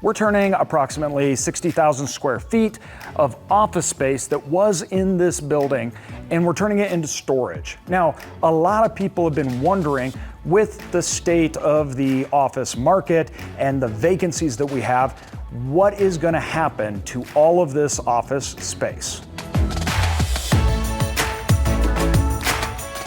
We're turning approximately 60,000 square feet of office space that was in this building, and we're turning it into storage. Now, a lot of people have been wondering, with the state of the office market and the vacancies that we have, what is going to happen to all of this office space?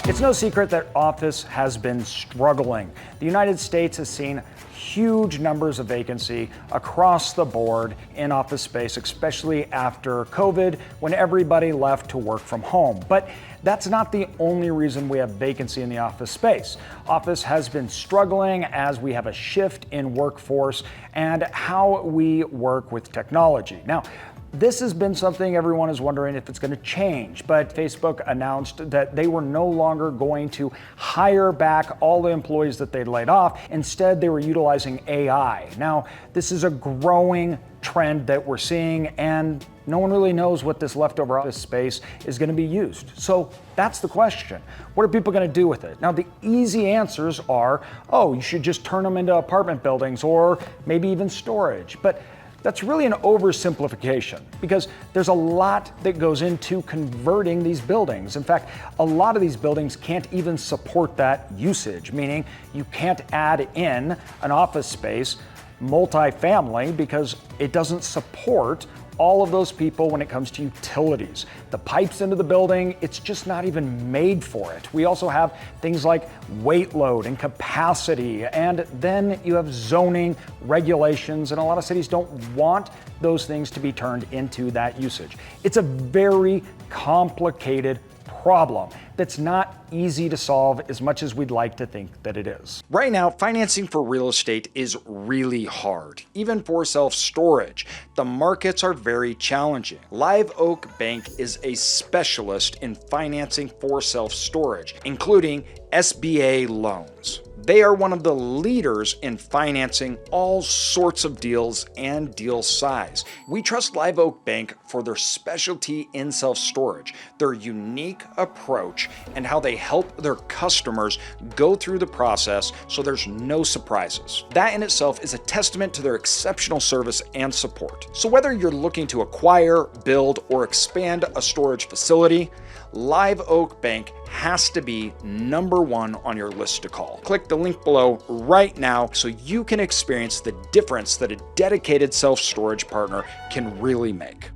It's no secret that office has been struggling. The United States has seen huge numbers of vacancy across the board in office space, especially after COVID, when everybody left to work from home. But that's not the only reason we have vacancy in the office space. Office has been struggling as we have a shift in workforce and how we work with technology. Now, this has been something everyone is wondering if it's going to change, but Facebook announced that they were no longer going to hire back all the employees that they'd laid off. Instead, they were utilizing AI. Now, this is a growing trend that we're seeing, and no one really knows what this leftover office space is going to be used. So that's the question. What are people going to do with it? Now, the easy answers are, oh, you should just turn them into apartment buildings or maybe even storage. But that's really an oversimplification, because there's a lot that goes into converting these buildings. In fact, a lot of these buildings can't even support that usage, meaning you can't add in an office space, multifamily, because it doesn't support all of those people when it comes to utilities. The pipes into the building, it's just not even made for it. We also have things like weight load and capacity, and then you have zoning regulations, and a lot of cities don't want those things to be turned into that usage. It's a very complicated problem that's not easy to solve as much as we'd like to think that it is. Right now, financing for real estate is really hard, even for self-storage. The markets are very challenging. Live Oak Bank is a specialist in financing for self-storage, including SBA loans. They are one of the leaders in financing all sorts of deals and deal size. We trust Live Oak Bank for their specialty in self-storage, their unique approach, and how they help their customers go through the process so there's no surprises. That in itself is a testament to their exceptional service and support. So whether you're looking to acquire, build, or expand a storage facility, Live Oak Bank has to be number one on your list to call. Click the link below right now so you can experience the difference that a dedicated self-storage partner can really make.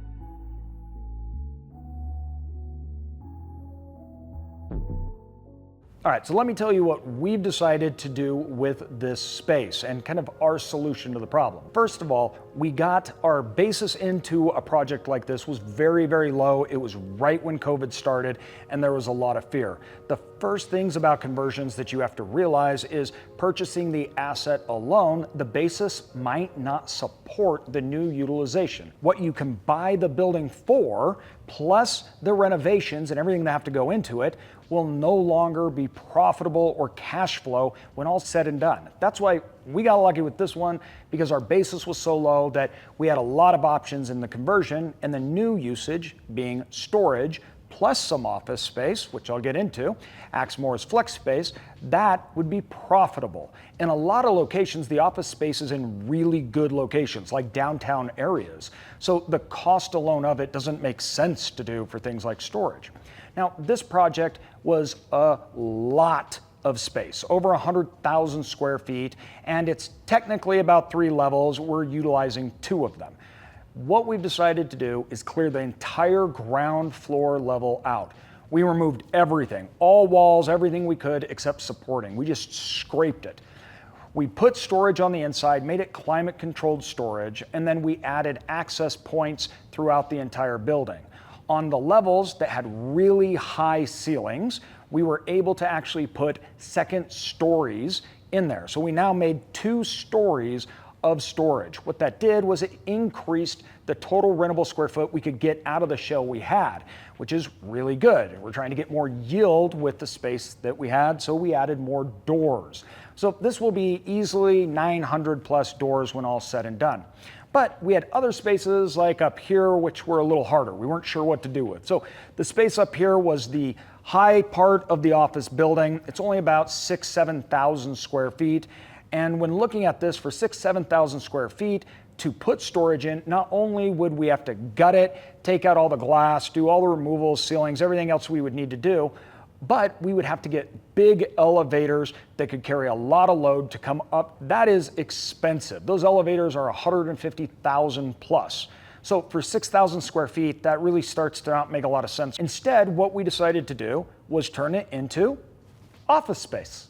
All right, so let me tell you what we've decided to do with this space and kind of our solution to the problem. First of all, we got our basis into a project like this was very, very low. It was right when COVID started, and there was a lot of fear. The first things about conversions that you have to realize is purchasing the asset alone, the basis might not support the new utilization. What you can buy the building for, plus the renovations and everything that have to go into it, will no longer be profitable or cash flow when all's said and done. That's why we got lucky with this one, because our basis was so low that we had a lot of options in the conversion, and the new usage being storage plus some office space, which I'll get into, acts more as flex space, that would be profitable. In a lot of locations, the office space is in really good locations, like downtown areas. So the cost alone of it doesn't make sense to do for things like storage. Now, this project was a lot of space, over 100,000 square feet, and it's technically about 3 levels. We're utilizing 2 of them. What we've decided to do is clear the entire ground floor level out. We removed everything, all walls, everything we could except supporting. We just scraped it. We put storage on the inside, made it climate controlled storage, and then we added access points throughout the entire building. On the levels that had really high ceilings, we were able to actually put second stories in there. So we now made 2 stories of storage. What that did was it increased the total rentable square foot we could get out of the shell we had, which is really good. We're trying to get more yield with the space that we had, so we added more doors. So this will be easily 900 plus doors when all said and done. But we had other spaces like up here, which were a little harder. We weren't sure what to do with. So the space up here was the high part of the office building. It's only about 6,000 to 7,000 square feet. And when looking at this for 6,000 to 7,000 square feet, to put storage in, not only would we have to gut it, take out all the glass, do all the removals, ceilings, everything else we would need to do, but we would have to get big elevators that could carry a lot of load to come up. That is expensive. Those elevators are 150,000 plus. So for 6,000 square feet, that really starts to not make a lot of sense. Instead, what we decided to do was turn it into office space.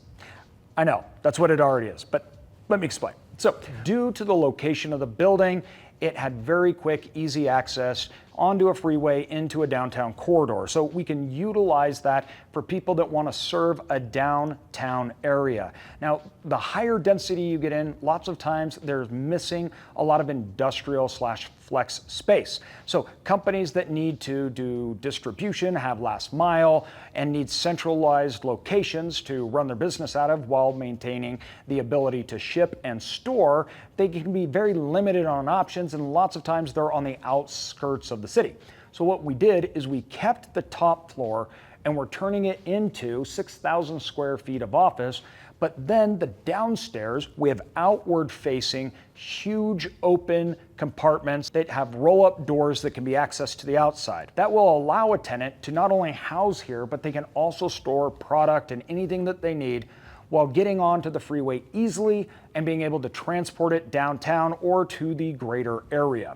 I know, that's what it already is, but let me explain. So due to the location of the building, it had very quick, easy access onto a freeway into a downtown corridor. So we can utilize that for people that want to serve a downtown area. Now, the higher density you get in, lots of times there's missing a lot of industrial / flex space. So companies that need to do distribution, have last mile, and need centralized locations to run their business out of while maintaining the ability to ship and store, they can be very limited on options, and lots of times they're on the outskirts of the city. So what we did is we kept the top floor and we're turning it into 6,000 square feet of office, but then the downstairs, we have outward facing, huge open compartments that have roll-up doors that can be accessed to the outside. That will allow a tenant to not only house here, but they can also store product and anything that they need while getting onto the freeway easily and being able to transport it downtown or to the greater area.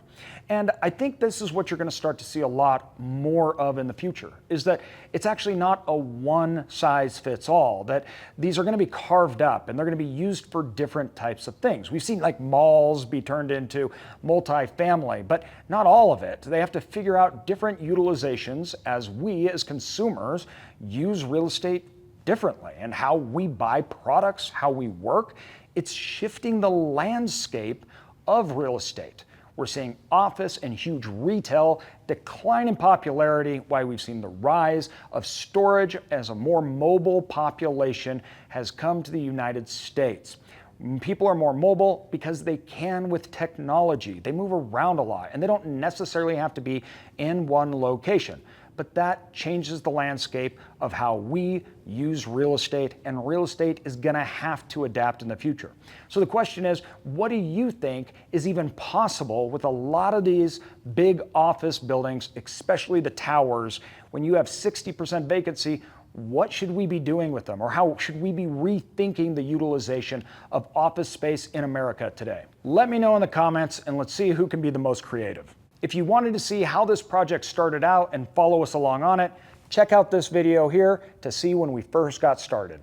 And I think this is what you're going to start to see a lot more of in the future, is that it's actually not a one size fits all, that these are going to be carved up and they're going to be used for different types of things. We've seen like malls be turned into multifamily, but not all of it. They have to figure out different utilizations as we as consumers use real estate differently, and how we buy products, how we work. It's shifting the landscape of real estate. We're seeing office and huge retail decline in popularity, while we've seen the rise of storage as a more mobile population has come to the United States. People are more mobile because they can with technology. They move around a lot and they don't necessarily have to be in one location. But that changes the landscape of how we use real estate, and real estate is gonna have to adapt in the future. So the question is, what do you think is even possible with a lot of these big office buildings, especially the towers? When you have 60% vacancy, what should we be doing with them? Or how should we be rethinking the utilization of office space in America today? Let me know in the comments, and let's see who can be the most creative. If you wanted to see how this project started out and follow us along on it, check out this video here to see when we first got started.